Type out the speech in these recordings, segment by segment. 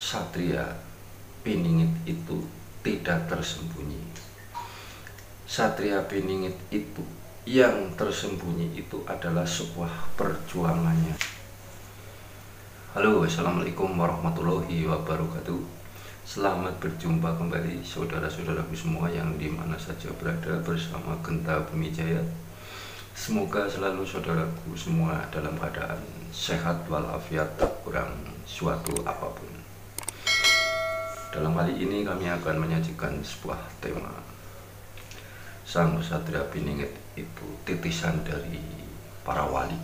Satria Piningit itu tidak tersembunyi. Satria Piningit itu yang tersembunyi itu adalah sebuah perjuangannya. Halo, assalamualaikum warahmatullahi wabarakatuh. Selamat berjumpa kembali saudara-saudaraku semua yang dimana saja berada bersama Genta Bumi Jaya. Semoga selalu saudaraku semua dalam keadaan sehat walafiat, tak kurang suatu apapun. Dalam kali ini kami akan menyajikan sebuah tema. Sang Satria Piningit itu titisan dari para wali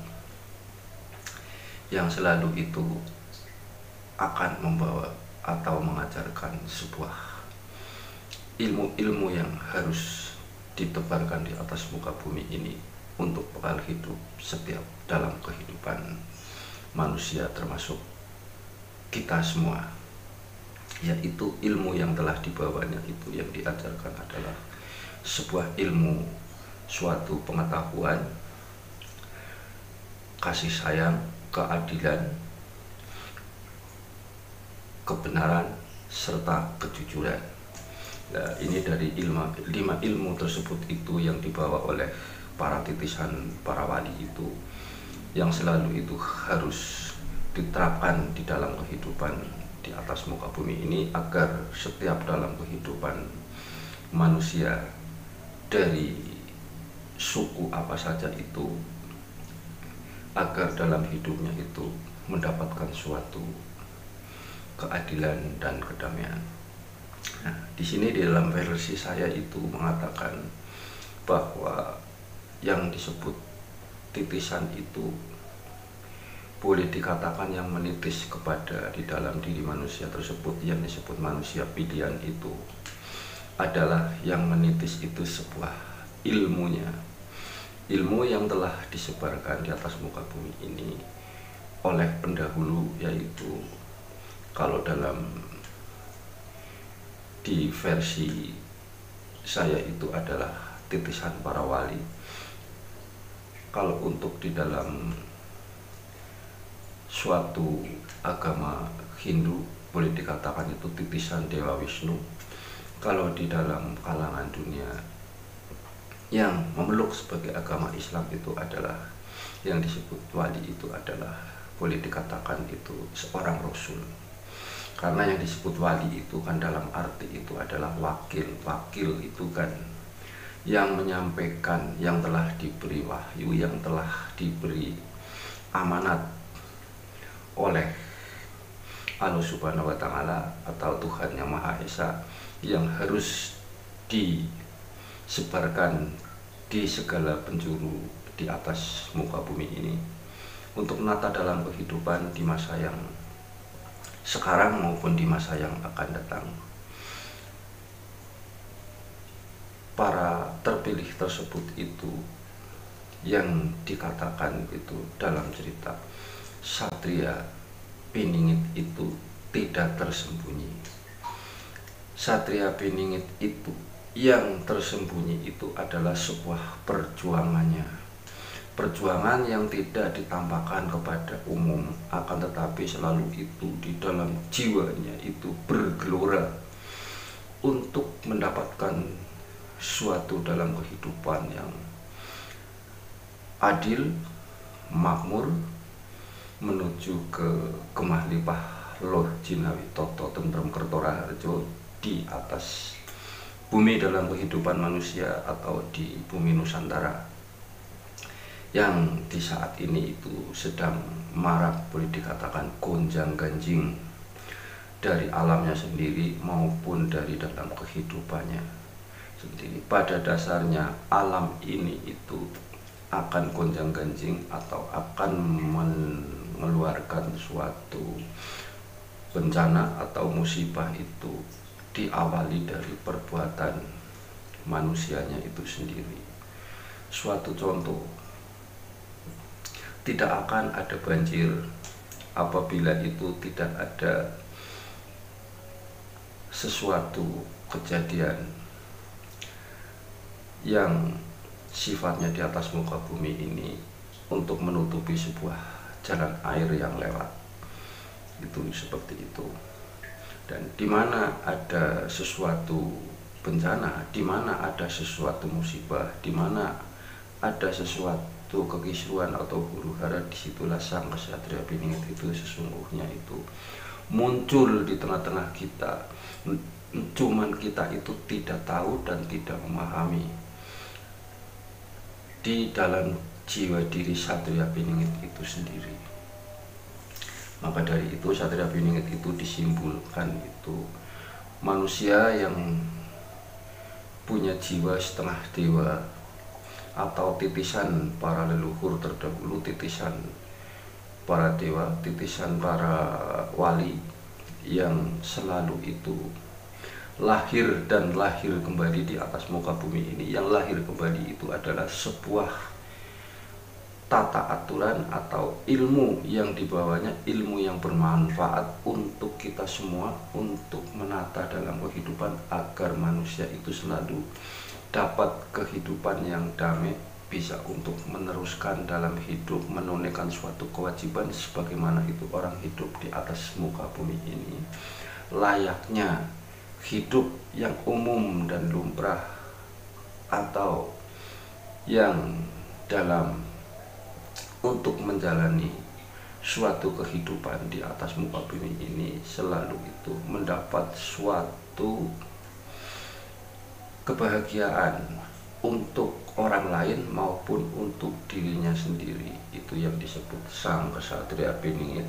yang selalu itu akan membawa atau mengajarkan sebuah ilmu-ilmu yang harus ditebarkan di atas muka bumi ini untuk bekal hidup setiap dalam kehidupan manusia, termasuk kita semua, yaitu ilmu yang telah dibawanya itu yang diajarkan adalah sebuah ilmu, suatu pengetahuan, kasih sayang, keadilan, kebenaran, serta kejujuran. Nah, ini dari lima ilmu tersebut itu yang dibawa oleh para titisan para wali itu, yang selalu itu harus diterapkan di dalam kehidupan di atas muka bumi ini, agar setiap dalam kehidupan manusia dari suku apa saja itu, agar dalam hidupnya itu mendapatkan suatu keadilan dan kedamaian. Nah, di sini di dalam versi saya itu mengatakan bahwa yang disebut titisan itu boleh dikatakan yang menitis kepada di dalam diri manusia tersebut, yang disebut manusia pilihan itu adalah yang menitis itu sebuah ilmunya, ilmu yang telah disebarkan di atas muka bumi ini oleh pendahulu, yaitu kalau dalam di versi saya itu adalah titisan para wali. Kalau untuk di dalam suatu agama Hindu boleh dikatakan itu titisan Dewa Wisnu. Kalau di dalam kalangan dunia yang memeluk sebagai agama Islam itu adalah yang disebut wali, itu adalah boleh dikatakan itu seorang rasul. Karena yang disebut wali itu kan dalam arti itu adalah wakil. Wakil itu kan yang menyampaikan yang telah diberi wahyu, yang telah diberi amanat oleh Allah Subhanahu wa Ta'ala atau Tuhan Yang Maha Esa, yang harus disebarkan di segala penjuru di atas muka bumi ini untuk menata dalam kehidupan di masa yang sekarang maupun di masa yang akan datang. Para terpilih tersebut itu yang dikatakan itu dalam cerita Satria Piningit itu tidak tersembunyi. Satria Piningit itu yang tersembunyi itu adalah sebuah perjuangannya, perjuangan yang tidak ditampakkan kepada umum, akan tetapi selalu itu di dalam jiwanya itu bergelora untuk mendapatkan suatu dalam kehidupan yang adil, makmur, menuju ke Kemahlipah Loh Jinawi Toto Tentrem Kertora Harjo di atas bumi dalam kehidupan manusia atau di bumi Nusantara yang di saat ini itu sedang marak, boleh dikatakan gonjang ganjing dari alamnya sendiri maupun dari dalam kehidupannya sendiri. Pada dasarnya alam ini itu akan gonjang ganjing atau akan mengeluarkan suatu bencana atau musibah itu diawali dari perbuatan manusianya itu sendiri. Suatu contoh, tidak akan ada banjir apabila itu tidak ada sesuatu kejadian yang sifatnya di atas muka bumi ini untuk menutupi sebuah jalan air yang lewat. Itu seperti itu. Dan di mana ada sesuatu bencana, di mana ada sesuatu musibah, di mana ada sesuatu kekisruhan atau huru-hara, disitulah sang kesatria Piningit itu sesungguhnya itu muncul di tengah-tengah kita. Cuman kita itu tidak tahu dan tidak memahami di dalam jiwa diri Satria Piningit itu sendiri. Maka dari itu Satria Piningit itu disimbolkan itu manusia yang punya jiwa setengah dewa, atau titisan para leluhur terdahulu, titisan para dewa, titisan para wali yang selalu itu lahir dan lahir kembali di atas muka bumi ini. Yang lahir kembali itu adalah sebuah tata aturan atau ilmu yang dibawanya, ilmu yang bermanfaat untuk kita semua, untuk menata dalam kehidupan agar manusia itu selalu dapat kehidupan yang damai, bisa untuk meneruskan dalam hidup, menunaikan suatu kewajiban sebagaimana itu orang hidup di atas muka bumi ini, layaknya hidup yang umum dan lumrah, atau yang dalam untuk menjalani suatu kehidupan di atas muka bumi ini selalu itu mendapat suatu kebahagiaan untuk orang lain maupun untuk dirinya sendiri. Itu yang disebut sang kesatria Piningit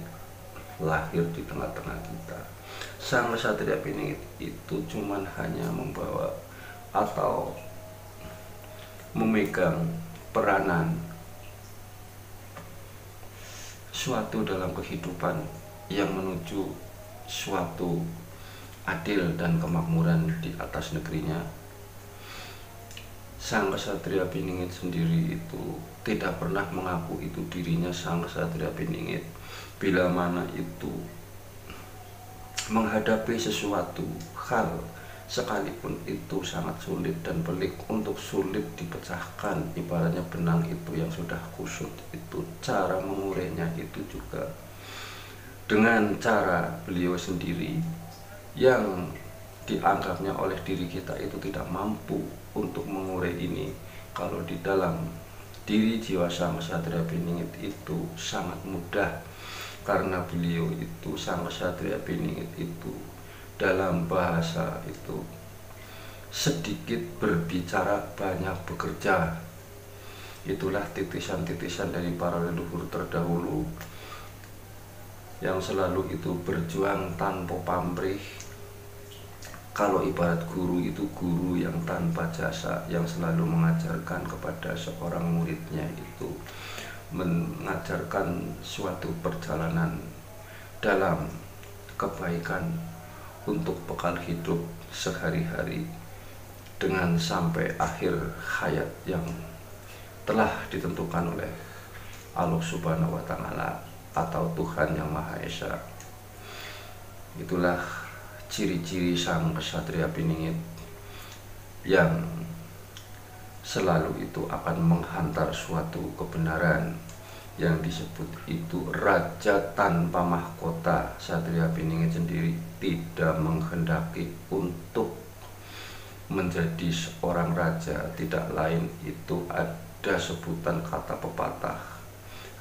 lahir di tengah-tengah kita. Sang kesatria Piningit itu cuman hanya membawa atau memegang peranan suatu dalam kehidupan yang menuju suatu adil dan kemakmuran di atas negerinya. Sang kesatria Piningit sendiri itu tidak pernah mengaku itu dirinya sang kesatria Piningit. Bila mana itu menghadapi sesuatu hal, sekalipun itu sangat sulit dan pelik untuk sulit dipecahkan, ibaratnya benang itu yang sudah kusut itu, cara mengurainya itu juga dengan cara beliau sendiri yang dianggapnya oleh diri kita itu tidak mampu untuk mengurai ini. Kalau di dalam diri jiwa sang kesatria Piningit itu sangat mudah, karena beliau itu sang kesatria Piningit itu dalam bahasa itu sedikit berbicara, banyak bekerja. Itulah titisan-titisan dari para leluhur terdahulu yang selalu itu berjuang tanpa pamrih. Kalau ibarat guru itu guru yang tanpa jasa, yang selalu mengajarkan kepada seorang muridnya itu, mengajarkan suatu perjalanan dalam kebaikan untuk bekal hidup sehari-hari dengan sampai akhir hayat yang telah ditentukan oleh Allah Subhanahu wa Ta'ala atau Tuhan Yang Maha Esa. Itulah ciri-ciri sang kesatria Piningit yang selalu itu akan menghantar suatu kebenaran yang disebut itu raja tanpa mahkota. Satria Piningit sendiri tidak menghendaki untuk menjadi seorang raja, tidak lain itu ada sebutan kata pepatah,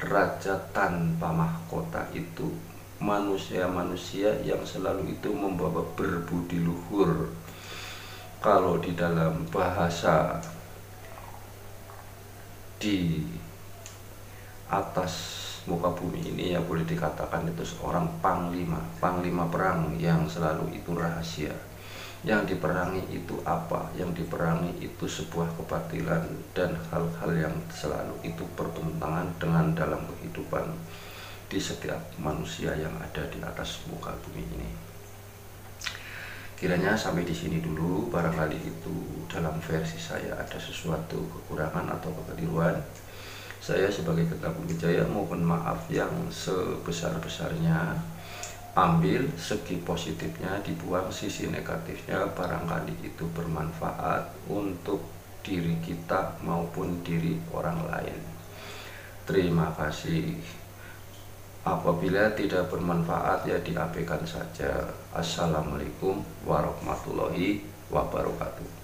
raja tanpa mahkota itu manusia-manusia yang selalu itu membawa berbudi luhur. Kalau di dalam bahasa di atas muka bumi ini ya boleh dikatakan itu seorang panglima perang yang selalu itu rahasia. Yang diperangi itu apa? Yang diperangi itu sebuah kebatilan dan hal-hal yang selalu itu bertentangan dengan dalam kehidupan di setiap manusia yang ada di atas muka bumi ini. Kiranya sampai di sini dulu, barangkali itu dalam versi saya ada sesuatu kekurangan atau kekeliruan. Saya sebagai Ketua Pembijaya mohon maaf yang sebesar-besarnya. Ambil segi positifnya, dibuang sisi negatifnya, barangkali itu bermanfaat untuk diri kita maupun diri orang lain. Terima kasih. Apabila tidak bermanfaat ya diabaikan saja. Assalamualaikum warahmatullahi wabarakatuh.